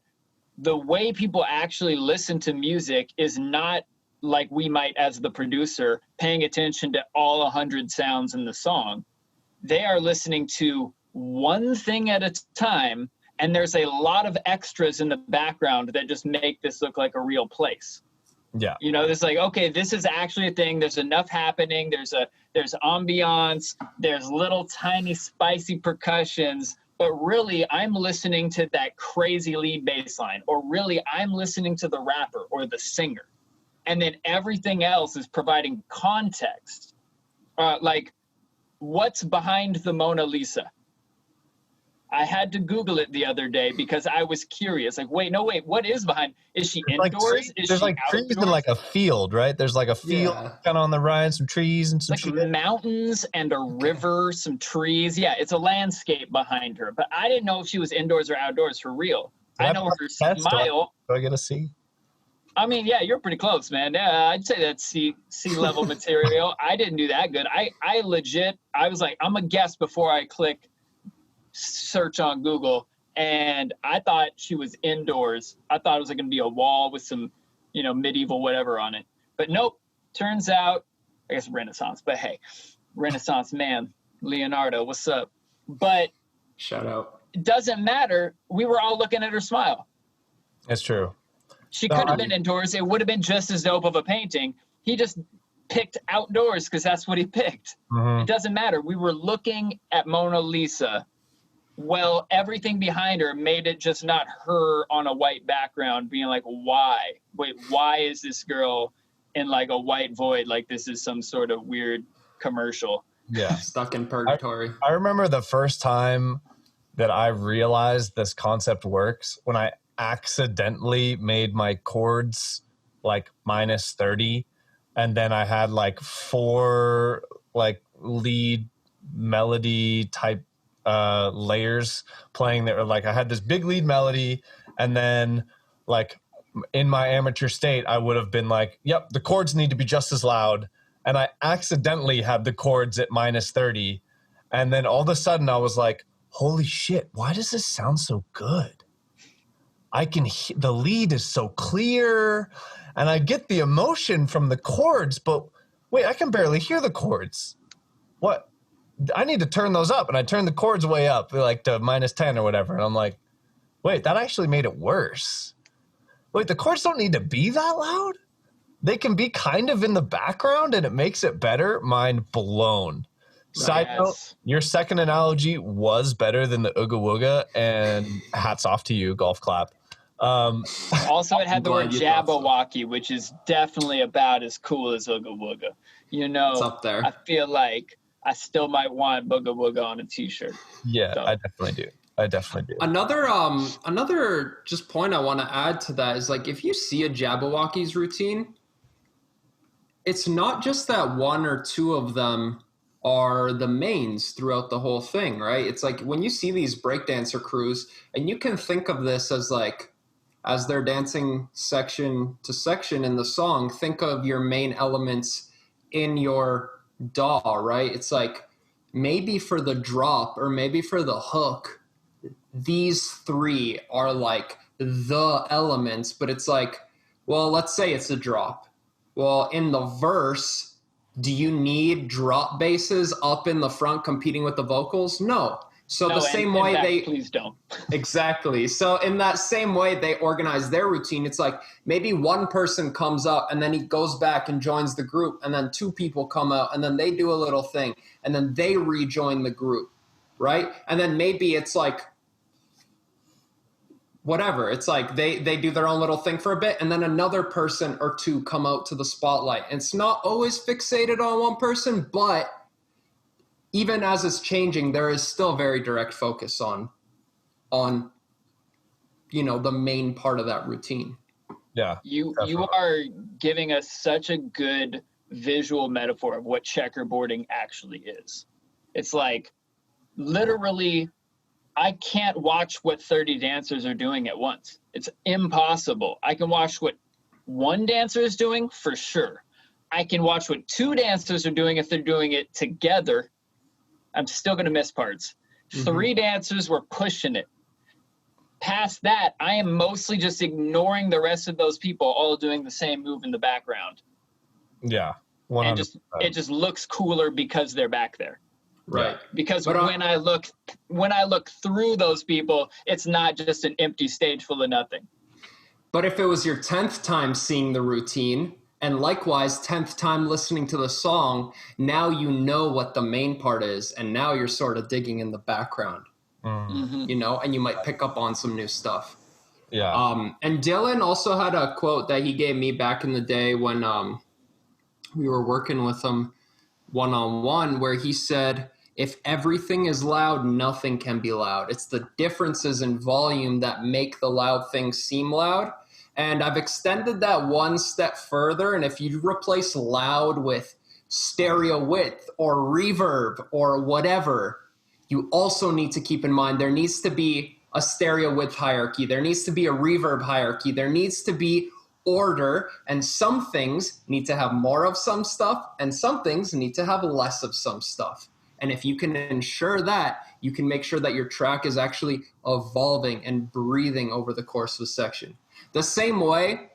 the way people actually listen to music is not like we might as the producer paying attention to all 100 sounds in the song. They are listening to one thing at a time, and there's a lot of extras in the background that just make this look like a real place. Yeah. There's like, okay, this is actually a thing. There's enough happening. There's ambiance. There's little tiny spicy percussions. But really, I'm listening to that crazy lead bass line. Or really, I'm listening to the rapper or the singer. And then everything else is providing context. Like, what's behind the Mona Lisa? I had to Google it the other day because I was curious. Like, wait, what is behind? Is she indoors? There's like trees in like a field, right? There's like a field kind of on the right, some trees and some like mountains and a river, some trees. Yeah, it's a landscape behind her. But I didn't know if she was indoors or outdoors for real. I know her smile. Do I get a C? I mean, yeah, you're pretty close, man. Yeah, I'd say that's C level material. I didn't do that good. I was like, I'm a guess before I click search on Google, and I thought she was indoors. I thought it was like going to be a wall with some, medieval whatever on it. But nope, turns out, I guess Renaissance, but hey, Renaissance man, Leonardo, what's up? But shout out. It doesn't matter. We were all looking at her smile. That's true. She could have been indoors. It would have been just as dope of a painting. He just picked outdoors because that's what he picked. Mm-hmm. It doesn't matter. We were looking at Mona Lisa well, everything behind her made it just not her on a white background being like, why? Wait, why is this girl in like a white void? Like this is some sort of weird commercial. Yeah. Stuck in purgatory. I remember the first time that I realized this concept works when I accidentally made my chords like minus 30. And then I had like 4 like lead melody type layers playing that were like, I had this big lead melody, and then like in my amateur state, I would have been like, yep, the chords need to be just as loud. And I accidentally had the chords at minus 30. And then all of a sudden I was like, holy shit, why does this sound so good? I can the lead is so clear and I get the emotion from the chords, but wait, I can barely hear the chords. What? I need to turn those up. And I turned the chords way up, like to minus 10 or whatever. And I'm like, wait, that actually made it worse. Wait, the chords don't need to be that loud? They can be kind of in the background and it makes it better. Mind blown. Side note, your second analogy was better than the Ooga Wooga, and hats off to you, golf clap. Also, it had the word Jabberwocky, which is definitely about as cool as Ooga Wooga. You know, it's up there. I feel like I still might want Booga Wooga on a t-shirt. Yeah, so. I definitely do. Another just point I want to add to that is like, if you see a Jabberwocky's routine, it's not just that 1 or 2 of them are the mains throughout the whole thing, right? It's like when you see these breakdancer crews, and you can think of this as like, as they're dancing section to section in the song, think of your main elements in your DAW, right? It's like maybe for the drop or maybe for the hook, these 3 are like the elements, but it's like, well, let's say it's a drop. Well, in the verse, do you need drop basses up in the front competing with the vocals? No. So the same way please don't. Exactly. So in that same way they organize their routine, it's like maybe one person comes up and then he goes back and joins the group, and then 2 people come out and then they do a little thing and then they rejoin the group, right? And then maybe it's like whatever. It's like they do their own little thing for a bit, and then another person or 2 come out to the spotlight. And it's not always fixated on one person, but even as it's changing, there is still very direct focus on you know, the main part of that routine. Yeah. You are giving us such a good visual metaphor of what checkerboarding actually is. It's like literally I can't watch what 30 dancers are doing at once. It's impossible. I can watch what 1 dancer is doing for sure. I can watch what 2 dancers are doing if they're doing it together. I'm still going to miss parts. 3 dancers were pushing it. Past that, I am mostly just ignoring the rest of those people all doing the same move in the background. Yeah. 100%. And it just looks cooler because they're back there. Right. Because when I look through those people, it's not just an empty stage full of nothing. But if it was your 10th time seeing the routine, and likewise 10th time listening to the song, now you know what the main part is, and now you're sort of digging in the background. You know, and you might pick up on some new stuff. Yeah. And Dylan also had a quote that he gave me back in the day when we were working with him one-on-one, where he said, if everything is loud, nothing can be loud. It's the differences in volume that make the loud things seem loud. And I've extended that one step further. And if you replace loud with stereo width or reverb or whatever, you also need to keep in mind there needs to be a stereo width hierarchy. There needs to be a reverb hierarchy. There needs to be order, and some things need to have more of some stuff and some things need to have less of some stuff. And if you can ensure that, you can make sure that your track is actually evolving and breathing over the course of a section. The same way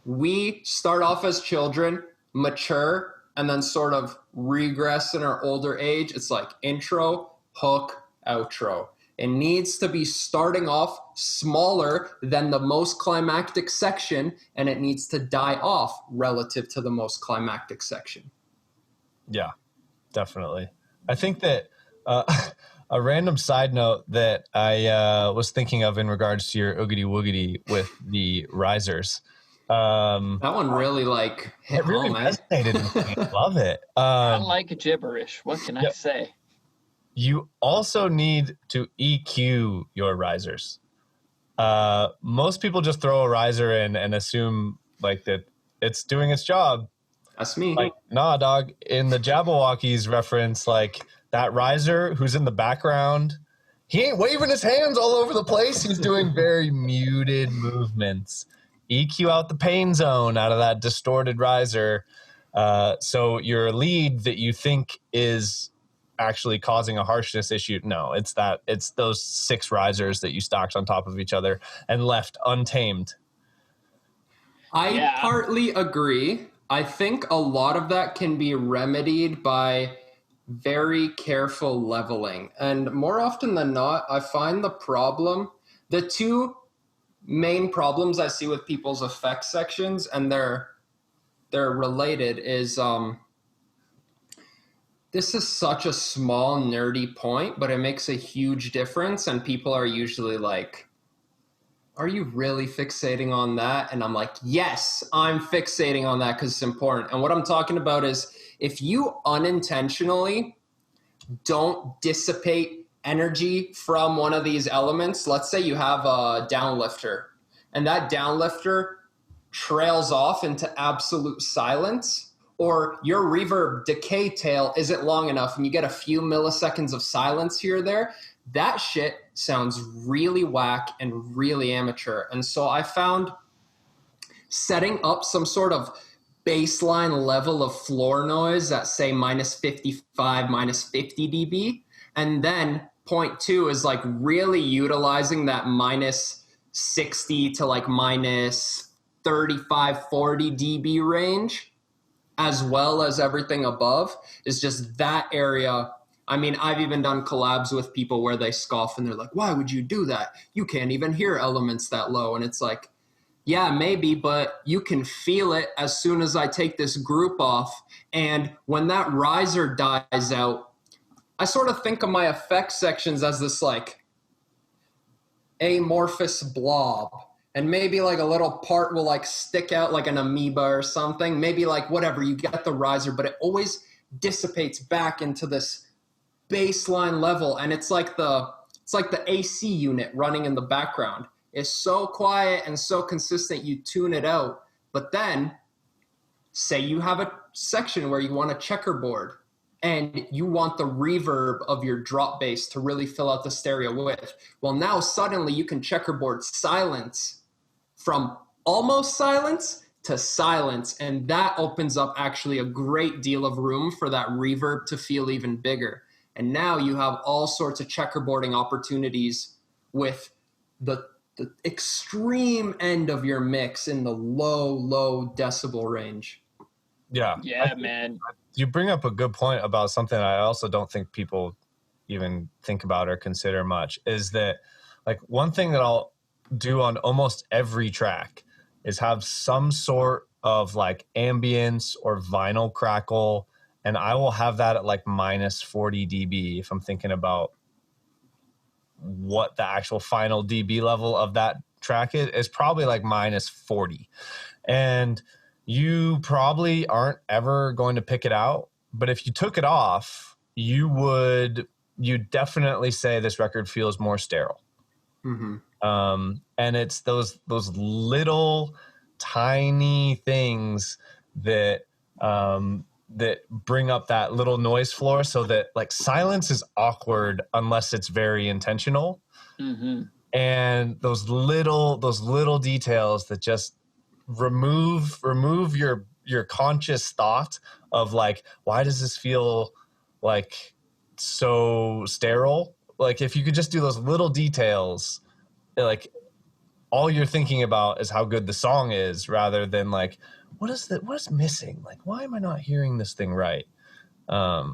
we start off as children, mature, and then sort of regress in our older age. It's like intro, hook, outro. It needs to be starting off smaller than the most climactic section, and it needs to die off relative to the most climactic section. Yeah, definitely. I think that A random side note that I was thinking of in regards to your oogity woogity with the risers. That one really like hit It really home, eh? resonated with me. Love it. I like gibberish. What can I Yep. say? You also need to EQ your risers. Most people just throw a riser in and assume like that it's doing its job. That's me. Like, nah, dog. In the Jabberwockies reference, like that riser who's in the background, he ain't waving his hands all over the place. He's doing very muted movements. EQ out the pain zone out of that distorted riser. So your lead that you think is actually causing a harshness issue, no, it's those 6 risers that you stacked on top of each other and left untamed. I partly agree. I think a lot of that can be remedied by very careful leveling. And more often than not, I find the 2 main problems I see with people's effects sections, and they're related, is this is such a small nerdy point, but it makes a huge difference, and people are usually like, are you really fixating on that? And I'm like, yes, I'm fixating on that because it's important. And what I'm talking about is if you unintentionally don't dissipate energy from one of these elements, let's say you have a downlifter and that downlifter trails off into absolute silence, or your reverb decay tail isn't long enough and you get a few milliseconds of silence here or there, that shit sounds really whack and really amateur. And so I found setting up some sort of baseline level of floor noise at say minus 55, minus 50 dB. And then point 2 is like really utilizing that minus 60 to like minus 35, 40 dB range, as well as everything above, is just that area. I mean, I've even done collabs with people where they scoff and they're like, why would you do that? You can't even hear elements that low. And it's like, yeah, maybe, but you can feel it as soon as I take this group off. And when that riser dies out, I sort of think of my effects sections as this like amorphous blob. And maybe like a little part will like stick out like an amoeba or something. Maybe like whatever, you get the riser, but it always dissipates back into this baseline level. And it's like the AC unit running in the background. It's so quiet and so consistent, you tune it out. But then say you have a section where you want a checkerboard and you want the reverb of your drop bass to really fill out the stereo width. Well, now suddenly you can checkerboard silence from almost silence to silence, and that opens up actually a great deal of room for that reverb to feel even bigger. And now you have all sorts of checkerboarding opportunities with the extreme end of your mix in the low decibel range. Yeah, Man. You bring up a good point about something I also don't think people even think about or consider much, is that like one thing that I'll do on almost every track is have some sort of like ambience or vinyl crackle, and I will have that at like minus 40 dB if I'm thinking about what the actual final dB level of that track is probably like minus 40. And you probably aren't ever going to pick it out, but if you took it off, you definitely say this record feels more sterile. Mm-hmm. And it's those little tiny things that that bring up that little noise floor, so that like silence is awkward unless it's very intentional. Mm-hmm. And those little details that just remove your conscious thought of like, why does this feel like so sterile? Like if you could just do those little details, like all you're thinking about is how good the song is, rather than like, what's missing? Like, why am I not hearing this thing right? Yeah.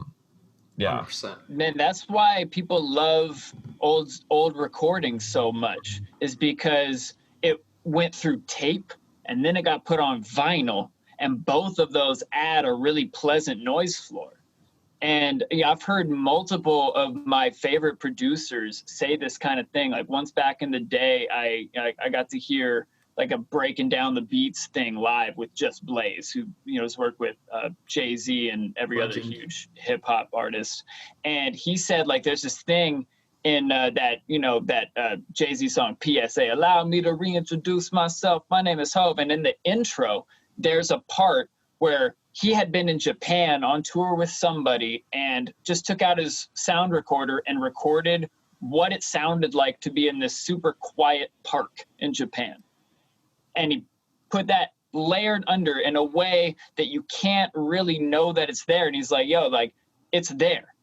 100%. Man, that's why people love old recordings so much, is because it went through tape and then it got put on vinyl, and both of those add a really pleasant noise floor. And yeah, I've heard multiple of my favorite producers say this kind of thing. Like once back in the day, I got to hear like a breaking down the beats thing live with Just Blaze, who has worked with Jay-Z and every other huge hip hop artist. And he said like there's this thing in that Jay-Z song PSA, allow me to reintroduce myself. My name is Hov. And in the intro, there's a part where he had been in Japan on tour with somebody and just took out his sound recorder and recorded what it sounded like to be in this super quiet park in Japan. And he put that layered under in a way that you can't really know that it's there. And he's like, yo, like, it's there.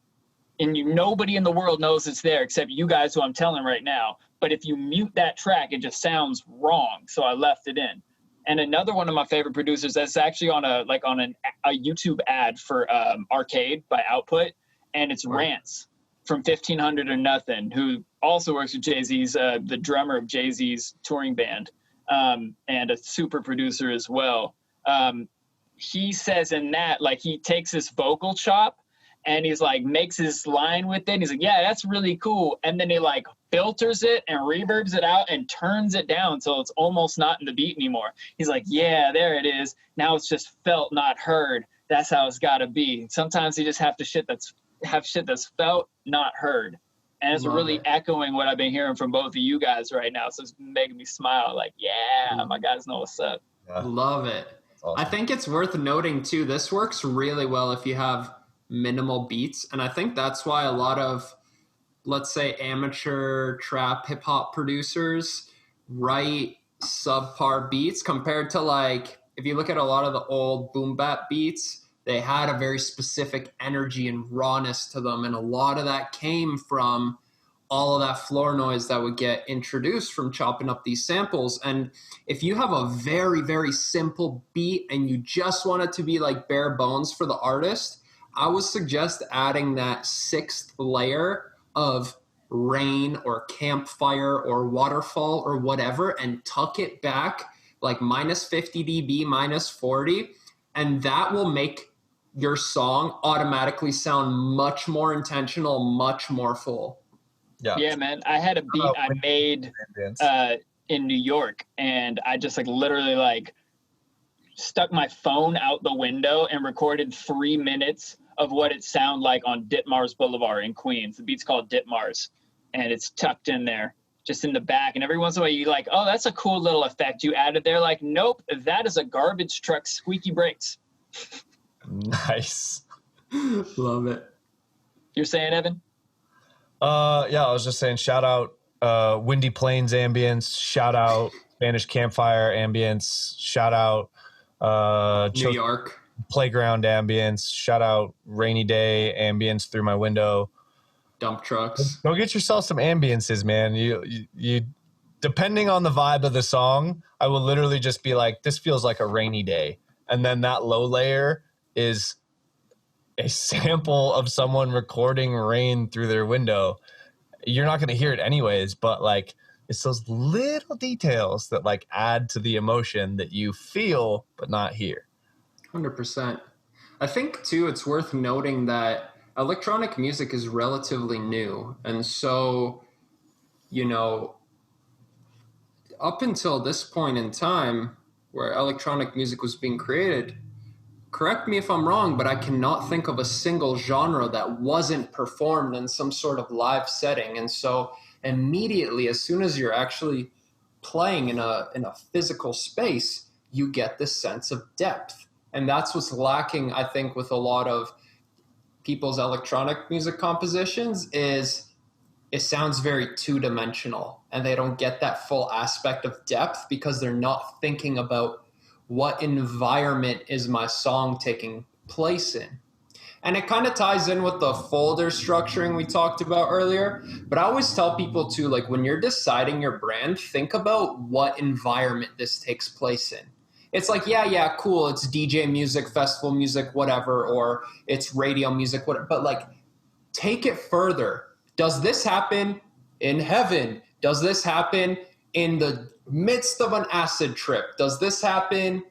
And nobody in the world knows it's there except you guys who I'm telling right now. But if you mute that track, it just sounds wrong. So I left it in. And another one of my favorite producers that's actually on a YouTube ad for Arcade by Output, and it's Rance from 1500 or Nothing, who also works with Jay-Z's, the drummer of Jay-Z's touring band, and a super producer as well. He says in that, like, he takes this vocal chop and he's like makes his line with it. And he's like, yeah, that's really cool. And then he like filters it and reverbs it out and turns it down so it's almost not in the beat anymore. He's like, yeah, there it is. Now it's just felt, not heard. That's how it's got to be. Sometimes you just have to have shit that's felt, not heard. And it's really echoing what I've been hearing from both of you guys right now. So it's making me smile like, yeah, my guys know what's up. Yeah. Love it. Awesome. I think it's worth noting too, this works really well if you have minimal beats. And I think that's why a lot of, let's say, amateur trap hip hop producers write subpar beats compared to, like, if you look at a lot of the old boom bap beats, they had a very specific energy and rawness to them. And a lot of that came from all of that floor noise that would get introduced from chopping up these samples. And if you have a very, very simple beat and you just want it to be like bare bones for the artist, I would suggest adding that sixth layer of rain or campfire or waterfall or whatever and tuck it back like minus 50 dB, minus 40. And that will make your song automatically sound much more intentional, much more full. Yeah, man. I had a beat I made in New York, and I just like literally like stuck my phone out the window and recorded 3 minutes of what it sounded like on Ditmars Boulevard in Queens. The beat's called Ditmars, and it's tucked in there, just in the back. And every once in a while you're like, oh, that's a cool little effect you added there. Like, nope, that is a garbage truck squeaky brakes. Nice. Love it. You're saying, Evan? Yeah, I was just saying, shout out Windy Plains ambience, shout out Spanish Campfire ambience, shout out New York Playground ambience, shout out Rainy Day ambience through my window. Dump trucks. Go get yourself some ambiences, man. You depending on the vibe of the song, I will literally just be like, this feels like a rainy day. And then that low layer is a sample of someone recording rain through their window. You're not going to hear it anyways, but like it's those little details that like add to the emotion that you feel but not hear. 100%. I think too, it's worth noting that electronic music is relatively new. And so, up until this point in time where electronic music was being created, correct me if I'm wrong, but I cannot think of a single genre that wasn't performed in some sort of live setting. And so immediately, as soon as you're actually playing in a physical space, you get this sense of depth. And that's what's lacking, I think, with a lot of people's electronic music compositions is it sounds very two-dimensional, and they don't get that full aspect of depth because they're not thinking about what environment is my song taking place in. And it kind of ties in with the folder structuring we talked about earlier. But I always tell people too, like when you're deciding your brand, think about what environment this takes place in. It's like, yeah, cool. It's DJ music, festival music, whatever, or it's radio music, whatever. But like, take it further. Does this happen in heaven? Does this happen in the midst of an acid trip? Does this happen?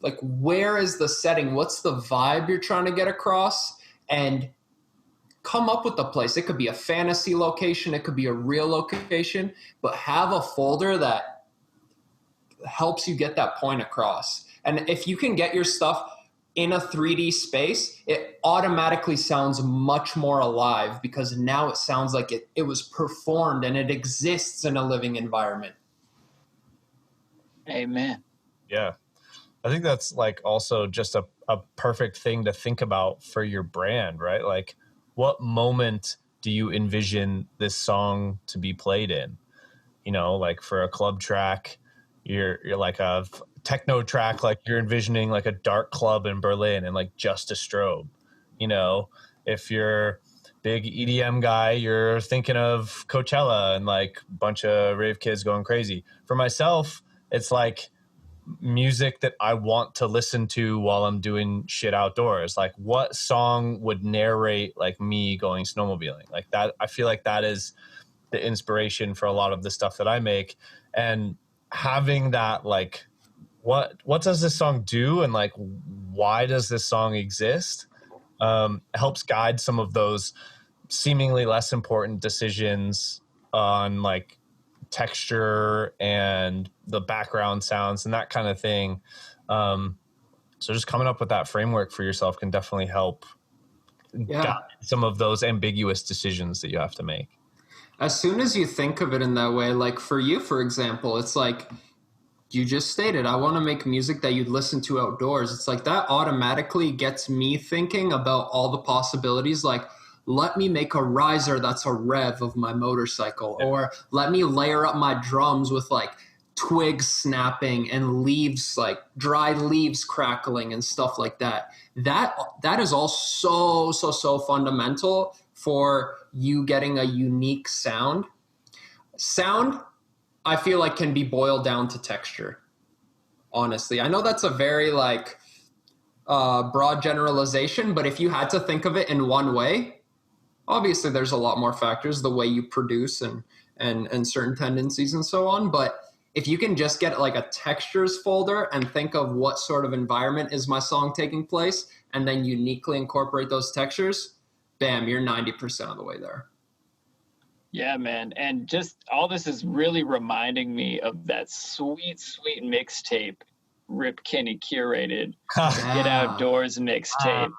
Like, where is the setting? What's the vibe you're trying to get across? And come up with the place. It could be a fantasy location, it could be a real location, but have a folder that helps you get that point across. And if you can get your stuff in a 3D space, it automatically sounds much more alive because now it sounds like it was performed and it exists in a living environment. Amen. Yeah. I think that's like also just a perfect thing to think about for your brand, right? Like, what moment do you envision this song to be played in? You know, like for a club track, you're like a techno track, like you're envisioning like a dark club in Berlin and like just a strobe. You know, if you're big EDM guy, you're thinking of Coachella and like a bunch of rave kids going crazy. For myself, it's like music that I want to listen to while I'm doing shit outdoors. Like, what song would narrate like me going snowmobiling? Like that, I feel like that is the inspiration for a lot of the stuff that I make. And having that, like, what does this song do, and like why does this song exist, helps guide some of those seemingly less important decisions on like texture and the background sounds and that kind of thing. So just coming up with that framework for yourself can definitely help guide some of those ambiguous decisions that you have to make. As soon as you think of it in that way, like for you, for example, it's like you just stated, I want to make music that you'd listen to outdoors. It's like that automatically gets me thinking about all the possibilities. Like, let me make a riser that's a rev of my motorcycle, or let me layer up my drums with like twigs snapping and leaves, like dry leaves crackling and stuff like that. That is all so fundamental for you getting a unique sound. Sound, I feel like, can be boiled down to texture. Honestly, I know that's a very like broad generalization, but if you had to think of it in one way, obviously there's a lot more factors, the way you produce and certain tendencies and so on. But if you can just get like a textures folder and think of what sort of environment is my song taking place, and then uniquely incorporate those textures, bam, you're 90% of the way there. Yeah, man. And just all this is really reminding me of that sweet mixtape Rip Kenny curated, Get Outdoors mixtape.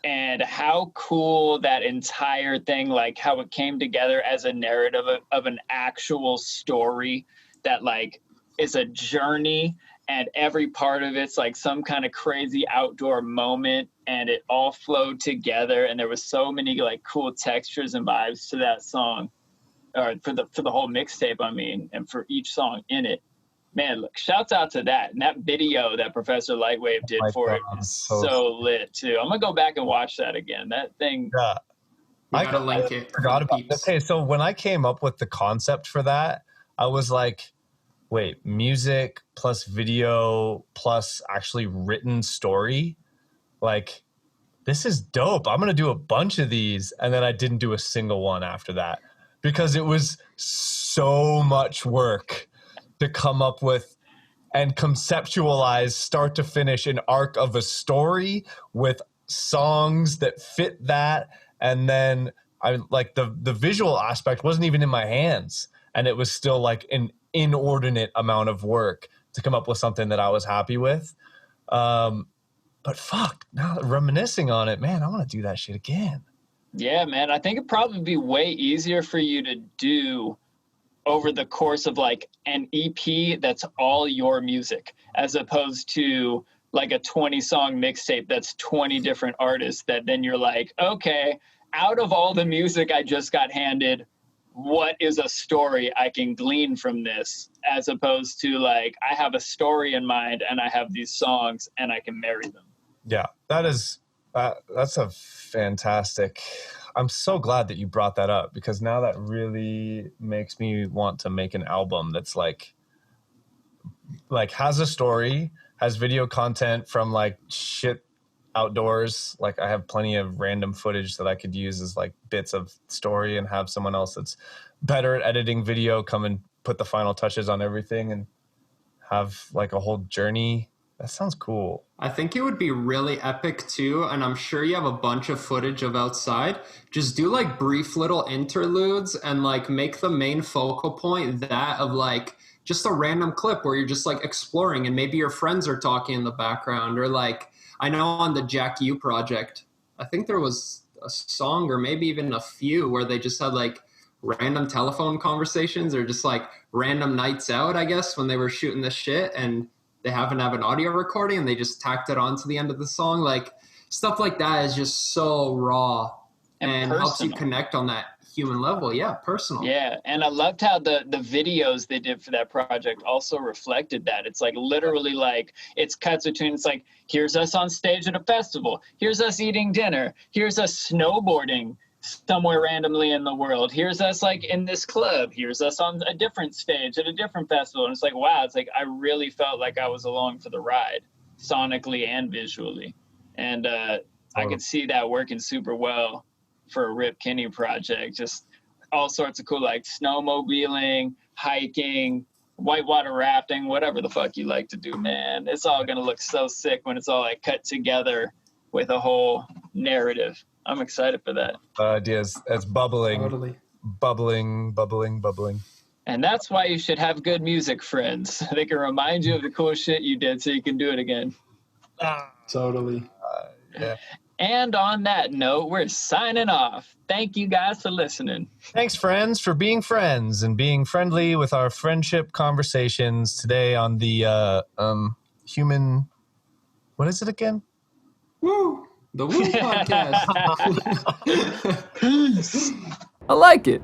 And how cool that entire thing, like how it came together as a narrative of an actual story that like is a journey, and every part of it's like some kind of crazy outdoor moment, and it all flowed together, and there was so many like cool textures and vibes to that song, or for the whole mixtape, I mean, and for each song in it. Man, look, shouts out to that. And that video that Professor Lightwave did it is so lit too. I'm gonna go back and watch that again. That thing. Yeah. I gotta link it. Forgot about it. Okay, so when I came up with the concept for that, I was like, wait, music plus video plus actually written story? Like, this is dope. I'm gonna do a bunch of these. And then I didn't do a single one after that because it was so much work to come up with and conceptualize start to finish an arc of a story with songs that fit that. And then I like the visual aspect wasn't even in my hands, and it was still like an inordinate amount of work to come up with something that I was happy with. But fuck, now reminiscing on it, man, I want to do that shit again. Yeah, man, I think it'd probably be way easier for you to do over the course of like an EP that's all your music, as opposed to like a 20-song mixtape that's 20 different artists that then you're like, okay, out of all the music I just got handed, what is a story I can glean from this, as opposed to like, I have a story in mind and I have these songs and I can marry them. Yeah, that's a fantastic. I'm so glad that you brought that up, because now that really makes me want to make an album that's like has a story, has video content from like shit outdoors. Like, I have plenty of random footage that I could use as like bits of story, and have someone else that's better at editing video come and put the final touches on everything, and have like a whole journey That sounds cool. I think it would be really epic too, and I'm sure you have a bunch of footage of outside. Just do like brief little interludes and like make the main focal point that of like just a random clip where you're just like exploring and maybe your friends are talking in the background, or like I know on the Jack U project, I think there was a song or maybe even a few where they just had like random telephone conversations or just like random nights out, I guess, when they were shooting this shit and they happen to have an audio recording and they just tacked it on to the end of the song. Like stuff like that is just so raw and helps you connect on that human level. Yeah, personal. Yeah, and I loved how the videos they did for that project also reflected that. It's like literally like it's cuts between, it's like, here's us on stage at a festival, here's us eating dinner, here's us snowboarding somewhere randomly in the world, here's us like in this club, here's us on a different stage at a different festival. And it's like, wow, it's like I really felt like I was along for the ride, sonically and visually. And I could see that working super well for a Rip Kenny project. Just all sorts of cool, like snowmobiling, hiking, whitewater rafting, whatever the fuck you like to do, man. It's all gonna look so sick when it's all like cut together with a whole narrative. I'm excited for that. Ideas. It's bubbling. Totally. Bubbling. And that's why you should have good music friends. They can remind you of the cool shit you did so you can do it again. Totally. Yeah. And on that note, we're signing off. Thank you guys for listening. Thanks, friends, for being friends and being friendly with our friendship conversations today on the human. What is it again? Woo! The Woo podcast. I like it.